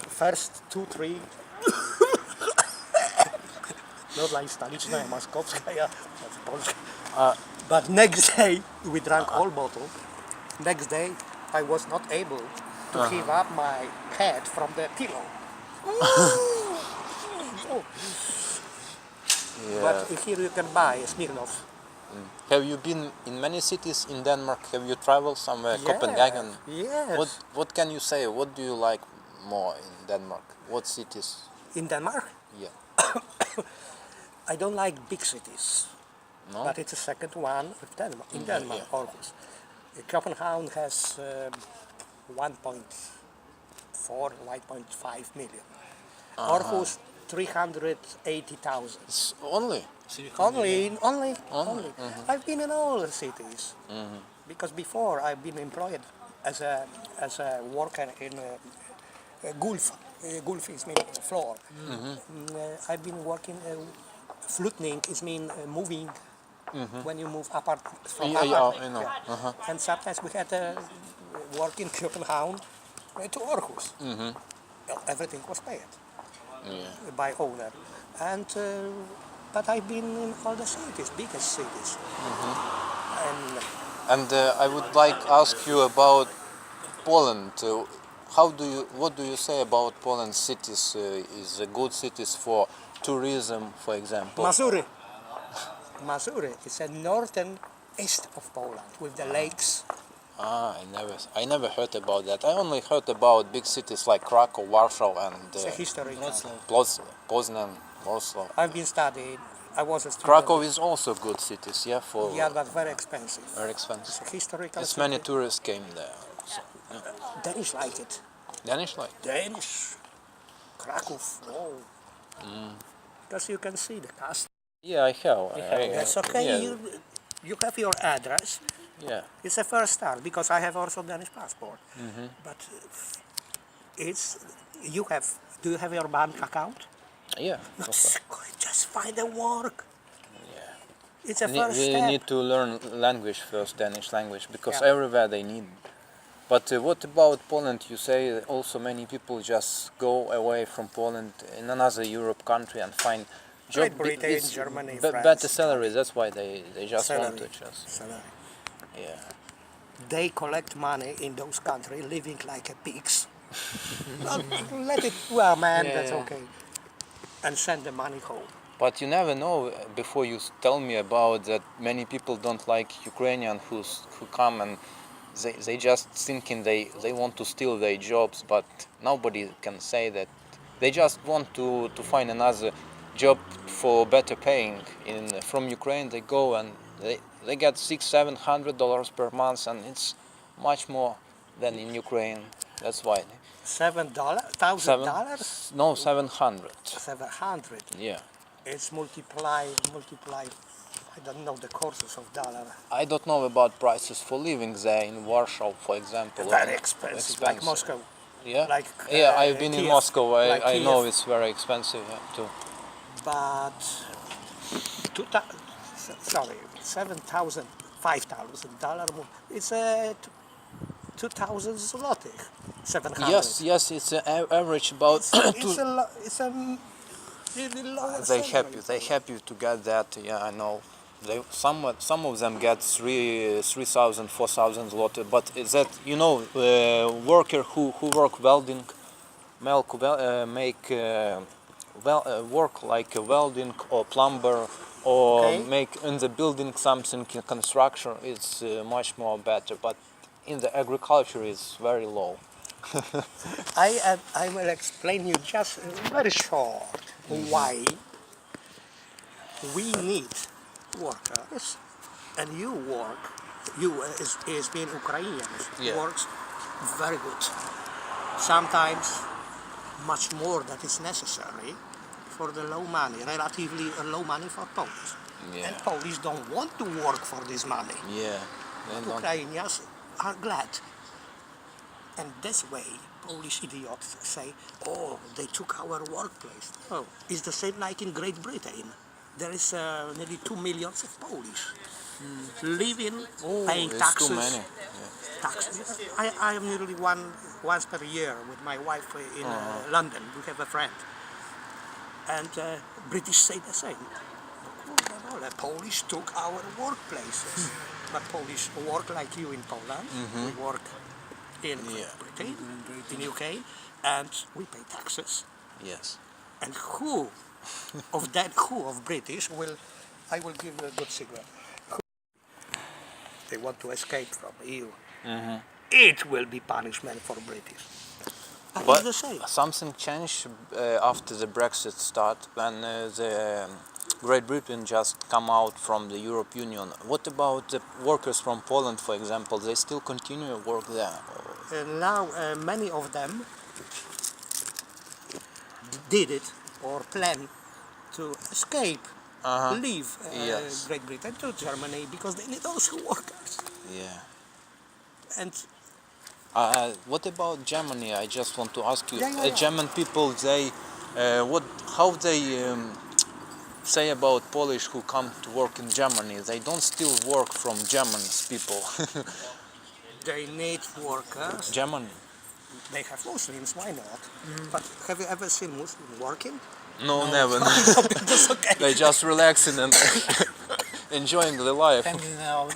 First 2, 3. Not like Stoliczna and Moskovskaya, that's Polska. But next day, we drank whole bottle. Next day, I was not able to give up my head from the pillow. But here you can buy Smirnoff. Have you been in many cities in Denmark? Have you traveled somewhere? Copenhagen? Yes. What can you say? What do you like more in Denmark? What cities? In Denmark, Yeah. I don't like big cities. No? But it's the second one of Denmark, in Denmark, yeah. Aarhus. Copenhagen has 1.4, 1.5 million. Aarhus, 380,000. Only? Only. I've been in all the cities. Because before I've been employed as a worker in Gulf. Gulf is mean floor. I've been working. Flutning is mean moving. When you move apart from Yeah, apart. I know. And sometimes we had work in Copenhagen to Aarhus. Everything was paid by owner. And but I've been in all the cities, biggest cities. And I would like to ask you about Poland. What do you say about Poland cities? Is good cities for tourism, for example? Mazury. Mazury is a northern east of Poland with the lakes. I never heard about that. I only heard about big cities like Krakow, Warsaw, and It's a history. Poznan, Warsaw. I've been studying. I was a student. Krakow is also good cities, yeah, But very expensive. very expensive. It's a historical As city. many tourists came there. So, Danish like it. Danish like? Danish. Krakow. Oh. Because you can see the castle. Yeah, I have. That's okay. Yeah, You have your address. yeah. It's a first start because I have also Danish passport. But do you have your bank account? Yeah. of course. Just find a work. Yeah. It's a first We step. need to learn language first, Danish language, because Yeah. everywhere they need. But what about Poland? You say also many people just go away from Poland in another Europe country and find job. Great Britain, It's Germany, better France, salaries. That's why they just want to just Salary. yeah. They collect money in those countries, living like a pigs. Let it, well, man, Yeah, that's yeah. okay. And send the money home. But you never know. Before you tell me about that, many people don't like Ukrainian who come and they just thinking they want to steal their jobs, but nobody can say that. They just want to find another job for better paying. From Ukraine they go and they get $600-700 per month, and it's much more than in Ukraine. That's why. $7,000? No, 700. 700. Yeah. It's multiply. I don't know the courses of dollar. I don't know about prices for living there in Warsaw, for example. Very expensive, like Moscow. Yeah, Like, I've been in Kiev. Moscow. Like I know Kiev. it's very expensive too. But $7,000, $5,000. It's 2,000 zloty. 700. Yes, it's an average about. It's a really low. They happy to get that. Yeah, I know. Some of them get 3,000, 4,000 zloty. But is that worker who work welding, work like a welding or plumber or Okay. make in the building something in construction, it's much more better. But in the agriculture, it's very low. I will explain you just very short why we need workers, and you is being Ukrainians Yeah. works very good. Sometimes much more than is necessary for the low money, relatively low money for Polish. Yeah. And Polish don't want to work for this money. Yeah. They don't. Ukrainians are glad. And this way, Polish idiots say, oh, they took our workplace. Oh, it's the same like in Great Britain. There is nearly 2 million of Polish. living, Oh, paying it's taxes. too many. Taxes. I am nearly once per year with my wife in London. We have a friend, and British say the same. No, the Polish took our workplaces, but Polish work like you in Poland. We work in Britain, in UK, and we pay taxes. Yes. And who of British will, I will give you a good cigarette. They want to escape from EU. It will be punishment for British. But it's the same. Something changed after the Brexit start when the Great Britain just come out from the European Union. What about the workers from Poland, for example? They still continue to work there? Now many of them did it or plan to escape, leave Yes. Great Britain to Germany because they need also workers. Yeah. And What about Germany? I just want to ask you. Yeah. German people, they, how they say about Polish who come to work in Germany? They don't still work from Germany's people. they need workers. Germany? They have Muslims, why not? But have you ever seen Muslims working? No, never. That's okay. They just relaxing and enjoying the life. Hanging out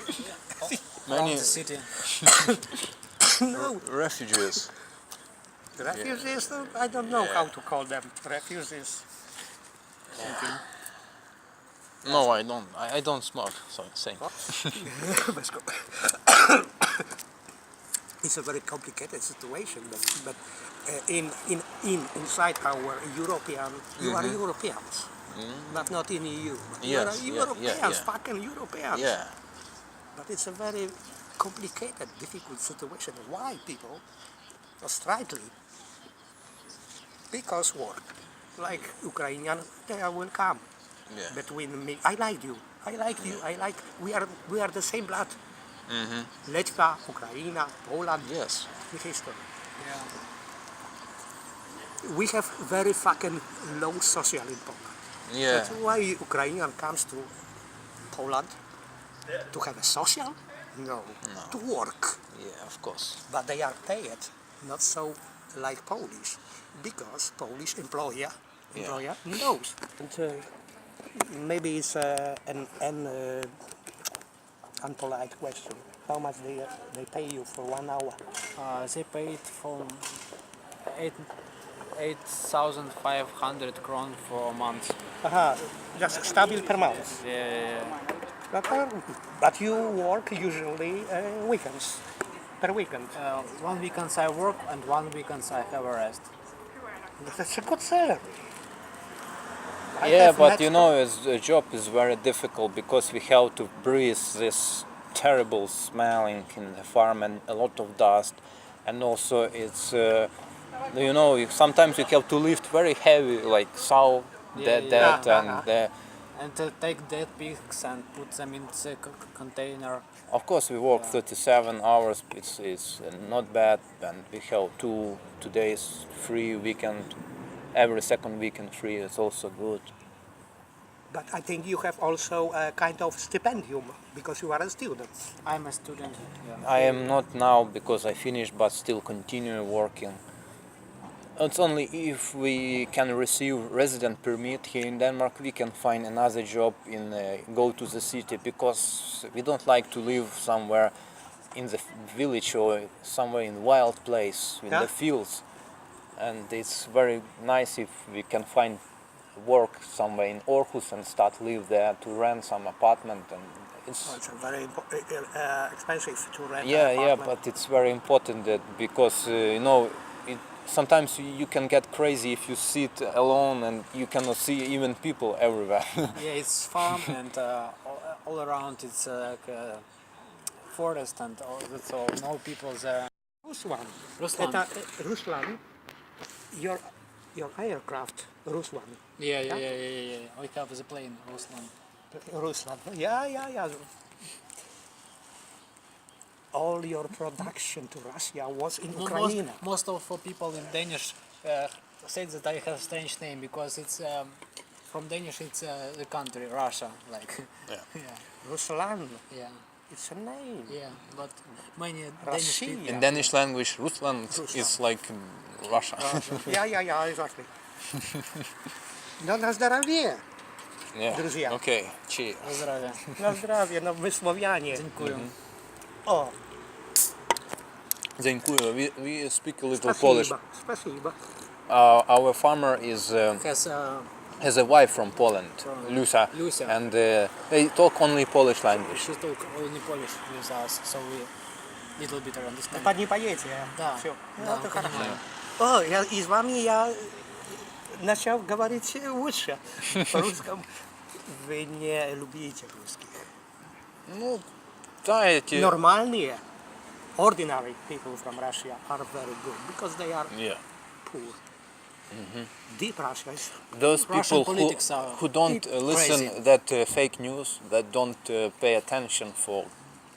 around Many the city. No, refugees. refugees, I don't know how to call them. Refugees. No, I don't. I don't smoke. So same. Let's go. It's a very complicated situation, but inside our European, you are Europeans, but not in EU. You are Yes, Europeans, fucking Europeans. Yeah. But it's a very complicated, difficult situation. Why people strongly? Because war. Like Ukrainian, they will come Yeah. between me. I like you. I like you. I like. We are the same blood. Litva, Ukraine, Poland. Yes. The history. We have very fucking low social in Poland. Yeah. That's why Ukrainian comes to Poland to have a social? No. To work. Yeah. Of course. But they are paid not so like Polish, because Polish employer knows. And maybe it's an unpolite question. How much they pay you for 1 hour? They paid for 8,500 kron for a month. Just stable per month. Yeah. But you work usually weekends, per weekend. 1 weekend I work and 1 weekend I have a rest. That's a good salary. I Yeah, have but met- you know, the job is very difficult because we have to breathe this terrible smelling in the farm and a lot of dust, and also it's you know, sometimes you have to lift very heavy like sow, that and And to take dead pigs and put them in the container. of course we work 37 hours. It's not bad, and we have two days free weekend. Every second weekend free is also good. But I think you have also a kind of stipendium because you are a student. I'm a student. I am not now because I finished, but still continue working. It's only if we can receive resident permit here in Denmark, we can find another job in go to the city, because we don't like to live somewhere in the village or somewhere in wild place in the fields. And it's very nice if we can find work somewhere in Aarhus and start live there, to rent some apartment, and it's It's very expensive to rent an yeah, apartment. but it's very important that, because you know, sometimes you can get crazy if you sit alone and you cannot see even people everywhere. Yeah, it's farm and all around it's forest and all, that's all. No people there. Ruslan. Ruslan. Ruslan. Your aircraft, Ruslan. Yeah. We have the plane, Ruslan. Ruslan. Yeah. All your production to Russia was in Ukraine. Most of people in Danish say that I have a strange name because it's from Danish. It's the country Russia, like. Yeah. Yeah. Ruslan. Yeah, It's a name. yeah, but many Danish Россия. people. In Danish language, Ruslan is like Russia. Я, exactly. Но на здоровье, Yeah. друзья. Okay. Cheers. На здравие. На здравие, на мы славяне. Дякую. О, Dziękuję. We speak a little Polish. Спасибо. Our farmer is Has has a wife from Poland, From Lucia, Lucia. and they talk only Polish language. she talk only Polish with us, so we little bit understand. Под не поедете, Да, Все. да, это хорошо. понимаю. О, и с вами я начал говорить лучше по-русски. Вы не любите русских. Ну, да, эти... Нормальные, ordinary people from Russia are very good because they are Yeah. poor. Deep Russia is Those Russian people politics are who don't listen crazy. that fake news, that don't pay attention for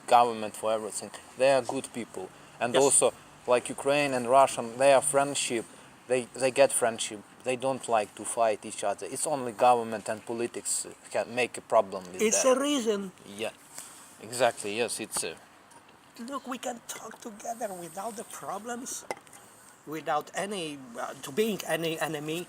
government, for everything, they are good people. And Yes. also, like Ukraine and Russian, they are friendship. They get friendship. They don't like to fight each other. It's only government and politics can make a problem with it's that. a reason. Yeah, exactly. Yes, it's. Look, we can talk together without the problems, without any to being any enemy.